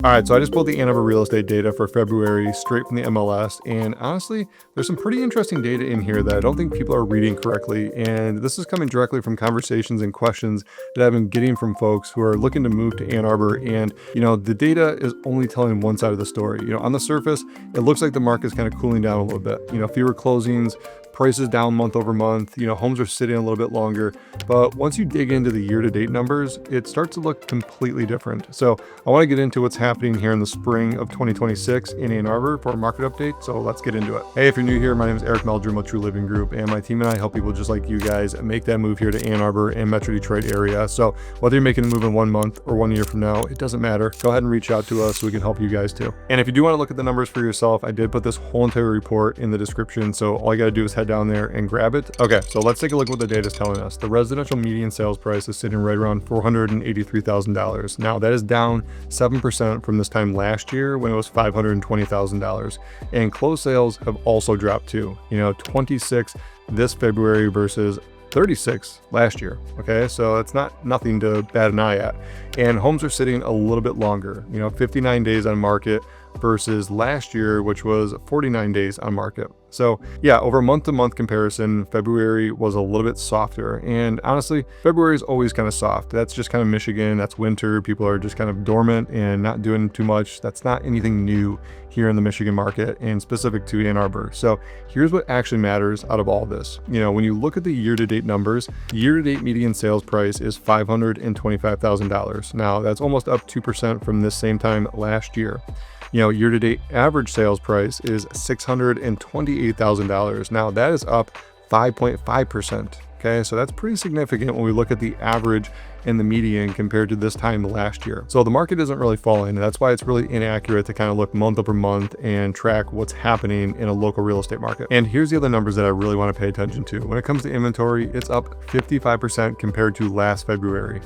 All right, so I just pulled the Ann Arbor real estate data for February straight from the MLS, and honestly, there's some pretty interesting data in here that I don't think people are reading correctly, and this is coming directly from conversations and questions that I've been getting from folks who are looking to move to Ann Arbor, and the data is only telling one side of the story. On the surface, it looks like the market's kind of cooling down a little bit. Fewer closings, prices down month over month, homes are sitting a little bit longer. But once you dig into the year-to-date numbers, it starts to look completely different. So I want to get into what's happening here in the spring of 2026 in Ann Arbor for a market update. So let's get into it. Hey, if you're new here, my name is Eric Meldrum with True Living Group, and my team and I help people just like you guys make that move here to Ann Arbor and Metro Detroit area. So whether you're making a move in 1 month or 1 year from now, it doesn't matter. Go ahead and reach out to us so we can help you guys too. And if you do want to look at the numbers for yourself, I did put this whole entire report in the description. So all you got to do is head down there and grab it. Okay, so let's take a look at what the data is telling us. The residential median sales price is sitting right around $483,000. Now that is down 7% from this time last year when it was $520,000. And closed sales have also dropped too. 26 this February versus 36 last year. Okay, so it's nothing to bat an eye at. And homes are sitting a little bit longer, 59 days on market versus last year, which was 49 days on market. So yeah, over a month-to-month comparison, February was a little bit softer. And honestly, February is always kind of soft. That's just kind of Michigan. That's winter. People are just kind of dormant and not doing too much. That's not anything new here in the Michigan market and specific to Ann Arbor. So here's what actually matters out of all this. When you look at the year-to-date numbers, year-to-date median sales price is $525,000. Now that's almost up 2% from this same time last year. Year-to-date average sales price is $628,000. Now that is up 5.5%. Okay, so that's pretty significant when we look at the average and the median compared to this time last year. So the market isn't really falling, and that's why it's really inaccurate to kind of look month over month and track what's happening in a local real estate market. And here's the other numbers that I really want to pay attention to. When it comes to inventory, it's up 55% compared to last February.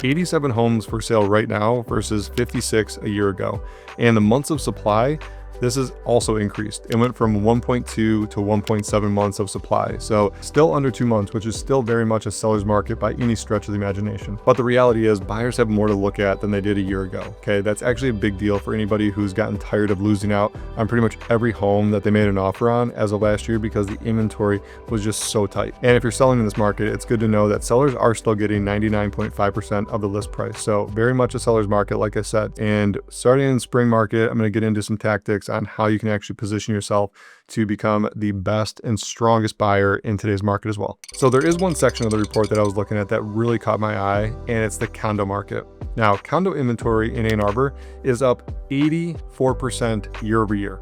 87 homes for sale right now versus 56 a year ago. And the months of supply, this has also increased. It went from 1.2 to 1.7 months of supply. So still under 2 months, which is still very much a seller's market by any stretch of the imagination. But the reality is buyers have more to look at than they did a year ago. Okay, that's actually a big deal for anybody who's gotten tired of losing out on pretty much every home that they made an offer on as of last year because the inventory was just so tight. And if you're selling in this market, it's good to know that sellers are still getting 99.5% of the list price. So very much a seller's market, like I said. And starting in the spring market, I'm going to get into some tactics on how you can actually position yourself to become the best and strongest buyer in today's market as well. So there is one section of the report that I was looking at that really caught my eye, and it's the condo market. Now, condo inventory in Ann Arbor is up 84% year over year.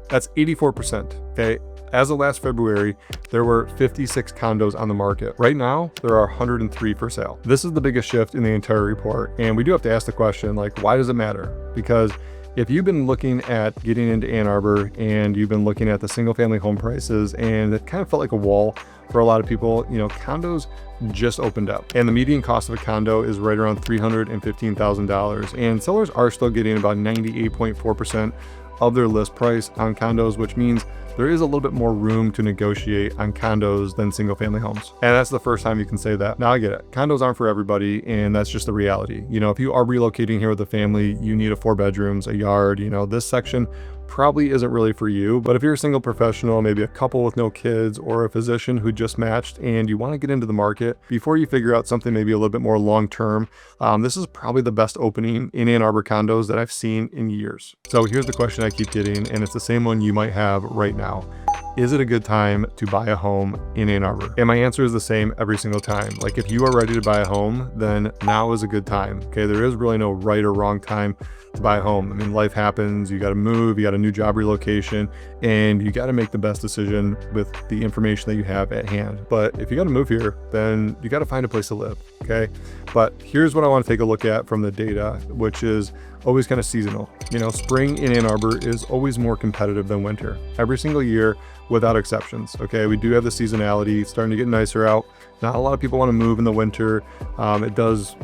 That's 84%, okay? As of last February, there were 56 condos on the market. Right now, there are 103 for sale. This is the biggest shift in the entire report. And we do have to ask the question, why does it matter? Because if you've been looking at getting into Ann Arbor and you've been looking at the single family home prices and it kind of felt like a wall for a lot of people, condos just opened up and the median cost of a condo is right around $315,000, and sellers are still getting about 98.4% of their list price on condos, which means there is a little bit more room to negotiate on condos than single family homes. And that's the first time you can say that. Now I get it. Condos aren't for everybody, and that's just the reality. If you are relocating here with a family, you need 4 bedrooms, a yard, this section probably isn't really for you. But if you're a single professional, maybe a couple with no kids, or a physician who just matched and you want to get into the market before you figure out something maybe a little bit more long-term, this is probably the best opening in Ann Arbor condos that I've seen in years. So here's the question I keep getting, and it's the same one you might have right now. Is it a good time to buy a home in Ann Arbor? And my answer is the same every single time. If you are ready to buy a home, then now is a good time. Okay, there is really no right or wrong time to buy a home. I mean, life happens, you got to move, you got a new job relocation, and you got to make the best decision with the information that you have at hand. But if you got to move here, then you got to find a place to live. Okay, but here's what I want to take a look at from the data, which is always kind of seasonal. Spring in Ann Arbor is always more competitive than winter every single year without exceptions. Okay, we do have the seasonality. It's starting to get nicer out. Not a lot of people want to move in the winter. It does,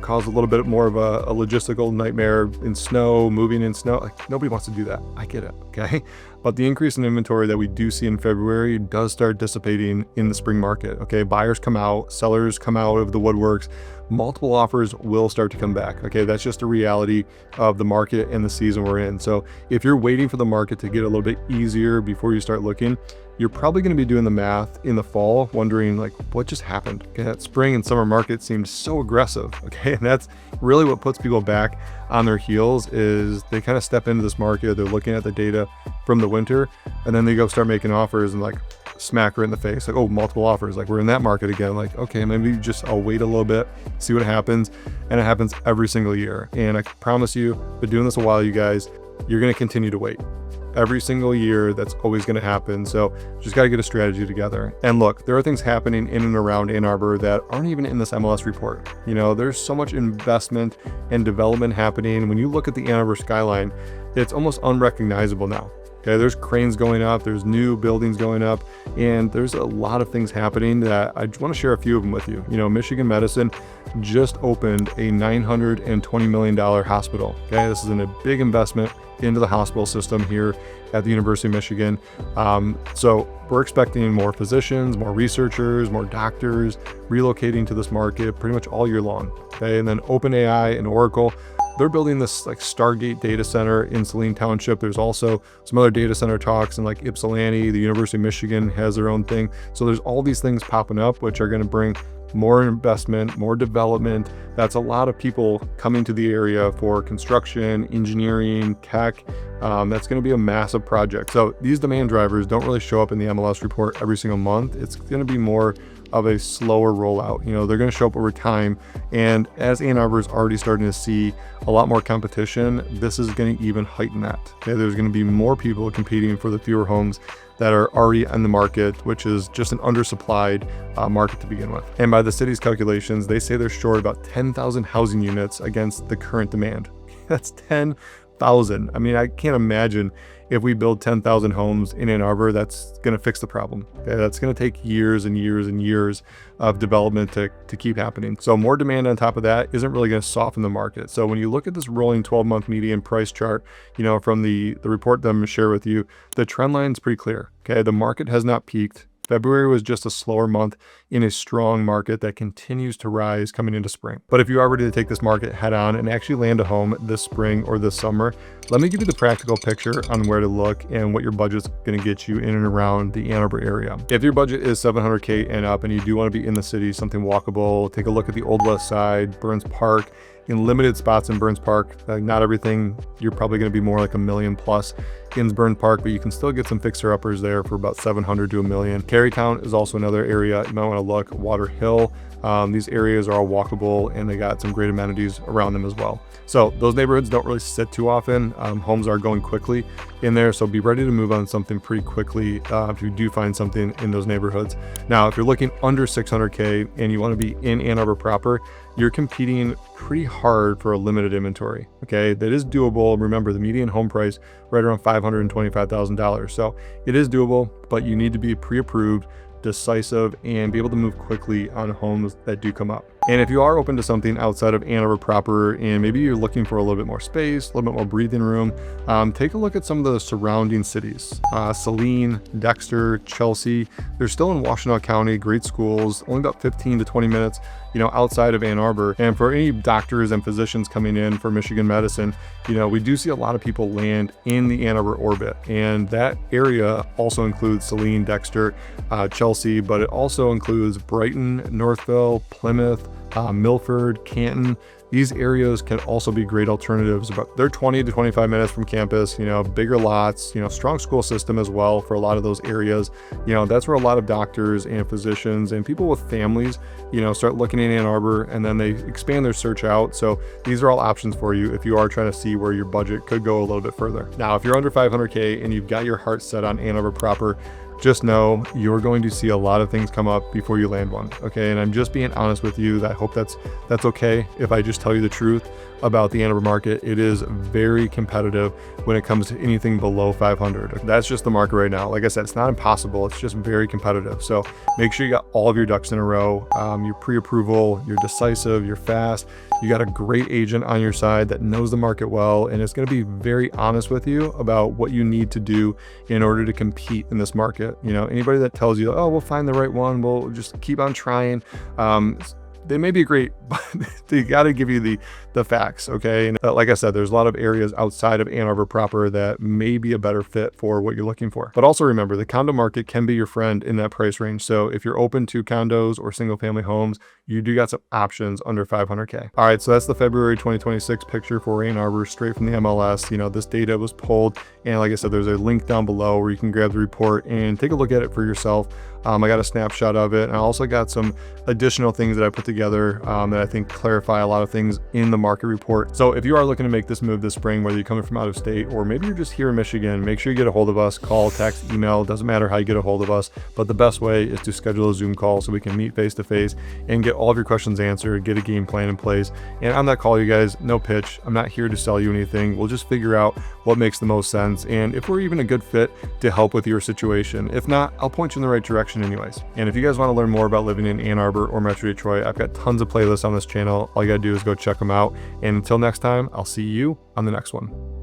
cause a little bit more of a logistical nightmare in snow, moving in snow. Nobody wants to do that. I get it. Okay. But the increase in inventory that we do see in February does start dissipating in the spring market. Okay, buyers come out, sellers come out of the woodworks, multiple offers will start to come back. Okay, that's just a reality of the market and the season we're in. So if you're waiting for the market to get a little bit easier before you start looking, you're probably going to be doing the math in the fall, wondering like, what just happened? Okay, that spring and summer market seemed so aggressive. Okay, and that's really what puts people back on their heels, is they kind of step into this market, they're looking at the data from the winter, and then they go start making offers and like smack her in the face, like, oh, multiple offers, like we're in that market again. Like, okay, maybe just I'll wait a little bit, see what happens. And it happens every single year. And I promise you, been doing this a while, you guys, you're going to continue to wait. Every single year, that's always going to happen. So just got to get a strategy together. And look, there are things happening in and around Ann Arbor that aren't even in this MLS report. You know, there's so much investment and development happening. When you look at the Ann Arbor skyline, it's almost unrecognizable now. Okay, there's cranes going up, there's new buildings going up, and there's a lot of things happening that I just want to share a few of them with you. You know, Michigan Medicine just opened a $920 million hospital. Okay, this is a big investment into the hospital system here at the University of Michigan. So we're expecting more physicians, more researchers, more doctors relocating to this market pretty much all year long. Okay, and then OpenAI and Oracle, they're building this like Stargate data center in Saline Township. There's also some other data center talks, and like Ypsilanti, the University of Michigan has their own thing. So there's all these things popping up, which are going to bring more investment, more development. That's a lot of people coming to the area for construction, engineering, tech. That's going to be a massive project. So these demand drivers don't really show up in the MLS report every single month. It's going to be more of a slower rollout. You know, they're going to show up over time. And as Ann Arbor is already starting to see a lot more competition, this is going to even heighten that. Okay, there's going to be more people competing for the fewer homes that are already in the market, which is just an undersupplied market to begin with. And by the city's calculations, they say they're short about 10,000 housing units against the current demand. That's 10,000. I mean, I can't imagine if we build 10,000 homes in Ann Arbor, that's going to fix the problem. Okay, that's going to take years and years and years of development to keep happening. So more demand on top of that isn't really going to soften the market. So when you look at this rolling 12-month median price chart, you know, from the report that I'm going to share with you, the trend line is pretty clear. Okay, the market has not peaked. February was just a slower month in a strong market that continues to rise coming into spring. But if you are ready to take this market head on and actually land a home this spring or this summer, let me give you the practical picture on where to look and what your budget's going to get you in and around the Ann Arbor area. If your budget is $700K and up and you do want to be in the city, something walkable, take a look at the Old West Side, Burns Park, in limited spots in Burns Park. Not everything, you're probably going to be more like $1 million plus in Burns Park, but you can still get some fixer-uppers there for about $700 to $1 million. Carytown is also another area you might want to look. Water Hill, these areas are all walkable and they got some great amenities around them as well. So those neighborhoods don't really sit too often. Homes are going quickly in there, so be ready to move on something pretty quickly if you do find something in those neighborhoods. Now, if you're looking under 600K and you want to be in Ann Arbor proper, you're competing pretty hard for a limited inventory. Okay, that is doable. Remember, the median home price right around $525,000. So it is doable, but you need to be pre-approved, decisive, and be able to move quickly on homes that do come up. And if you are open to something outside of Ann Arbor proper, and maybe you're looking for a little bit more space, a little bit more breathing room, take a look at some of the surrounding cities. Saline, Dexter, Chelsea, they're still in Washtenaw County, great schools, only about 15 to 20 minutes, you know, outside of Ann Arbor. And for any doctors and physicians coming in for Michigan Medicine, you know, we do see a lot of people land in the Ann Arbor orbit. And that area also includes Saline, Dexter, Chelsea, but it also includes Brighton, Northville, Plymouth, Milford, Canton. These areas can also be great alternatives, but they're 20 to 25 minutes from campus, you know, bigger lots, you know, strong school system as well for a lot of those areas. You know, that's where a lot of doctors and physicians and people with families, you know, start looking in Ann Arbor, and then they expand their search out. So these are all options for you if you are trying to see where your budget could go a little bit further. Now, if you're under 500K and you've got your heart set on Ann Arbor proper, just know you're going to see a lot of things come up before you land one. Okay, and I'm just being honest with you. I hope that's okay if I just tell you the truth. about the Ann Arbor market. It is very competitive when it comes to anything below 500. That's just the market right now. Like I said, it's not impossible. It's just very competitive. So make sure you got all of your ducks in a row. You're pre-approval, you're decisive, you're fast. You got a great agent on your side that knows the market well, and it's going to be very honest with you about what you need to do in order to compete in this market. You know, anybody that tells you, oh, we'll find the right one, we'll just keep on trying. They may be great, but they got to give you the facts, okay? And like I said, there's a lot of areas outside of Ann Arbor proper that may be a better fit for what you're looking for. But also remember, the condo market can be your friend in that price range. So if you're open to condos or single family homes, you do got some options under 500K. All right, so that's the February 2026 picture for Ann Arbor, straight from the MLS. You know, this data was pulled, and like I said, there's a link down below where you can grab the report and take a look at it for yourself. I got a snapshot of it, and I also got some additional things that I put together that I think clarify a lot of things in the market report. So if you are looking to make this move this spring, whether you're coming from out of state or maybe you're just here in Michigan, make sure you get a hold of us. Call, text, email, doesn't matter how you get a hold of us, but the best way is to schedule a Zoom call so we can meet face to face and get all of your questions answered, get a game plan in place. And on that call, you guys, no pitch. I'm not here to sell you anything. We'll just figure out what makes the most sense and if we're even a good fit to help with your situation. If not, I'll point you in the right direction anyways. And if you guys want to learn more about living in Ann Arbor or Metro Detroit, I've got tons of playlists on this channel. All you gotta do is go check them out. And until next time, I'll see you on the next one.